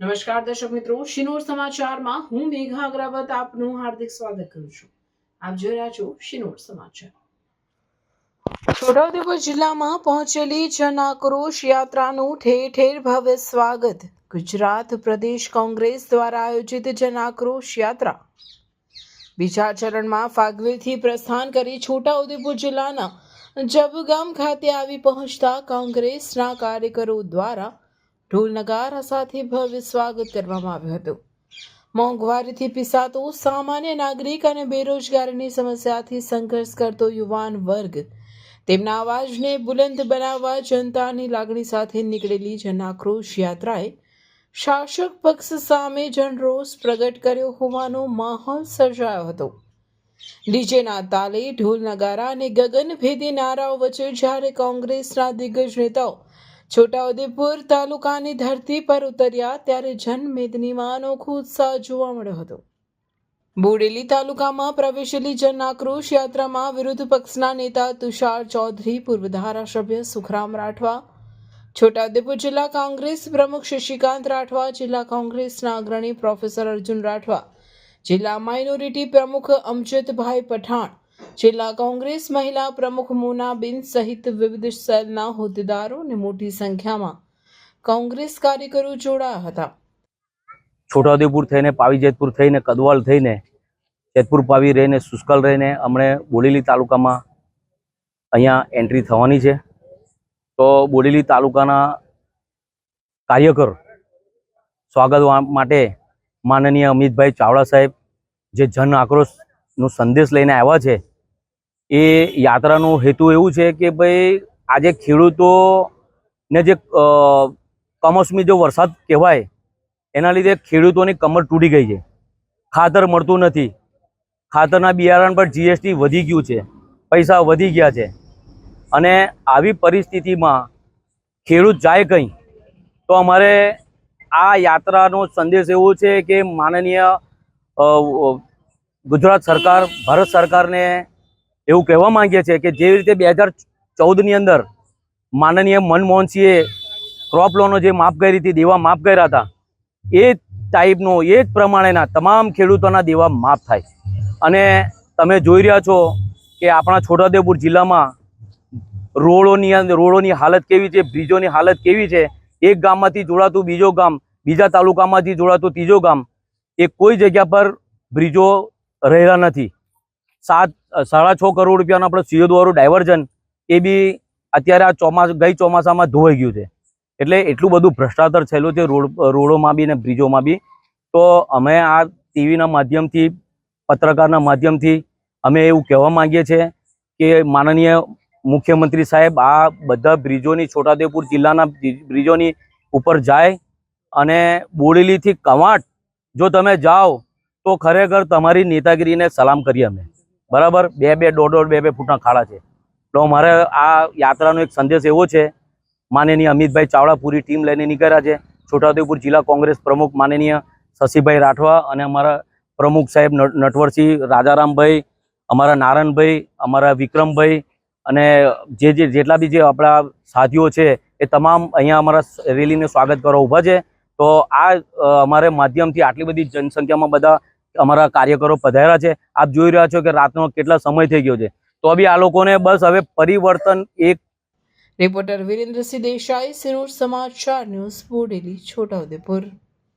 નમસ્કાર દર્શક મિત્રો, શિનોર સમાચારમાં હું મેઘા અગ્રવત આપનું હાર્દિક સ્વાગત કરું છું. આપ જોઈ રહ્યા છો શિનોર સમાચાર. છોટાઉદેપુર જિલ્લામાં પહોંચેલી જન આક્રોશ યાત્રાનું ઠેર ઠેર ભવ્ય સ્વાગત. ગુજરાત પ્રદેશ કોંગ્રેસ દ્વારા આયોજિત જન આક્રોશ યાત્રા બીજા ચરણમાં ફાગવેથી પ્રસ્થાન કરી છોટાઉદેપુર જિલ્લાના જબગામ ખાતે આવી પહોંચતા કોંગ્રેસના કાર્યકરો દ્વારા ઢોલ નગારા સાથે ભવ્ય સ્વાગત કરવામાં આવ્યું હતું. મોંઘવારીથી પીસાતો સામાન્ય નાગરિક અને બેરોજગારીની સમસ્યાથી સંઘર્ષ કરતો યુવાન વર્ગ તેમના અવાજને બુલંદ બનાવવા જનતાની લાગણી સાથે નીકળેલી જન આક્રોશ યાત્રાએ શાસક પક્ષ સામે જનરોષ પ્રગટ કર્યો હોવાનો માહોલ સર્જાયો હતો. ડીજેના તાલે, ઢોલ નગારા અને ગગનભેદી નારાઓ વચ્ચે જ્યારે કોંગ્રેસના દિગ્ગજ નેતાઓ છોટાઉદેપુર તાલુકાની ધરતી પર ઉતર્યા ત્યારે જનમેદનીમાં અનોખો ઉત્સાહ જોવા મળ્યો હતો. બોડેલી તાલુકામાં પ્રવેશેલી જન આક્રોશ યાત્રામાં વિરોધ પક્ષના નેતા તુષાર ચૌધરી, પૂર્વ ધારાસભ્ય સુખરામ રાઠવા, છોટાઉદેપુર જિલ્લા કોંગ્રેસ પ્રમુખ શશિકાંત રાઠવા, જિલ્લા કોંગ્રેસના અગ્રણી પ્રોફેસર અર્જુન રાઠવા, જિલ્લા માઇનોરિટી પ્રમુખ અમજદભાઈ પઠાણ, જિલ્લા કોંગ્રેસ મહિલા પ્રમુખ મોનાબેન સહિત વિવિધ સેલના હોદ્દેદારો અને મોટી સંખ્યામાં કોંગ્રેસ કાર્યકરો જોડાયા હતા. છોટાઉદેપુર થઈને પાવીજેતપુર થઈને કદવાલ થઈને જેતપુર પાવી રહીને સુસ્કલ રહીને અમને બોડેલી તાલુકામાં અહીંયા એન્ટ્રી થવાની છે. તો બોડેલી તાલુકાના કાર્યકર સ્વાગત માટે માનનીય અમિતભાઈ ચાવડા સાહેબ જે જન આક્રોશનો સંદેશ લઈને આવ્યા છે, એ યાત્રાનો હેતુ એવું છે કે ભાઈ આજે ખેડૂતોને જે કમોસમી જો વરસાદ કહેવાય એના લીધે ખેડૂતોની કમર તૂટી ગઈ છે. ખાતર મળતું નથી, ખાતરના બિયારણ પર જીએસટી વધી ગયું છે, પૈસા વધી ગયા છે, અને આવી પરિસ્થિતિમાં ખેડૂત જાય કંઈ તો અમારે આ યાત્રાનો સંદેશ એવો છે કે માનનીય ગુજરાત સરકાર, ભારત સરકારને એવું કહેવા માંગીએ છીએ કે જેવી રીતે 2014ની અંદર માનનીય મનમોહનસિંહે ક્રોપ લોનો જે માફ કરી હતી, દેવા માફ કર્યા હતા, એ ટાઈપનો એ જ પ્રમાણેના તમામ ખેડૂતોના દેવા માફ થાય. અને તમે જોઈ રહ્યા છો કે આપણા છોટાઉદેપુર જિલ્લામાં રોડોની હાલત કેવી છે, બ્રિજોની હાલત કેવી છે. એક ગામમાંથી જોડાતું બીજો ગામ, બીજા તાલુકામાંથી જોડાતું ત્રીજો ગામ, એ કોઈ જગ્યા પર બ્રિજો રહેલા નથી. 6.5 કરોડ રૂપિયાનું આપણે સિયોદવાળું ડાયવર્ઝન એ બી અત્યારે આ ગઈ ચોમાસામાં ધોવાઈ ગયું છે. એટલે એટલું બધું ભ્રષ્ટાચાર થયેલું છે રોડોમાં બી ને બ્રિજોમાં બી. તો અમે આ ટીવીના માધ્યમથી, પત્રકારના માધ્યમથી અમે એવું કહેવા માંગીએ છીએ કે માનનીય મુખ્યમંત્રી સાહેબ આ બધા બ્રિજોની, છોટાઉદેપુર જિલ્લાના બ્રિજોની ઉપર જાય અને બોડેલીથી કવાંટ જો તમે જાઓ તો ખરેખર તમારી નેતાગીરીને સલામ કરીએ અમે. બરાબર, 2-2, 1.5, 2 ફૂટના ખાડા છે. તો મારે આ યાત્રાનો એક સંદેશ એવો છે, માનનીય અમિતભાઈ ચાવડા પૂરી ટીમ લઈને નીકળ્યા છે. છોટાઉદેપુર જિલ્લા કોંગ્રેસ પ્રમુખ માનનીય શશીભાઈ રાઠવા અને અમારા પ્રમુખ સાહેબ નટવરસિંહ, રાજારામભાઈ, અમારા નારાયણભાઈ, અમારા વિક્રમભાઈ અને જેટલા બી જે આપણા સાથીઓ છે એ તમામ અહીંયા અમારા રેલીને સ્વાગત કરવા ઊભા છે. તો આ અમારે માધ્યમથી આટલી બધી જનસંખ્યામાં બધા અમારા કાર્યકરો પધાર્યા છે. આપ જોઈ રહ્યા છો કે રાતનો કેટલા સમય થઈ ગયો છે, તો બી આ લોકોને બસ હવે પરિવર્તન એક. રિપોર્ટર વિરેન્દ્રસિંહ દેસાઈ, સિનોર સમાચાર ન્યૂઝ, બોડેલી, છોટાઉદેપુર.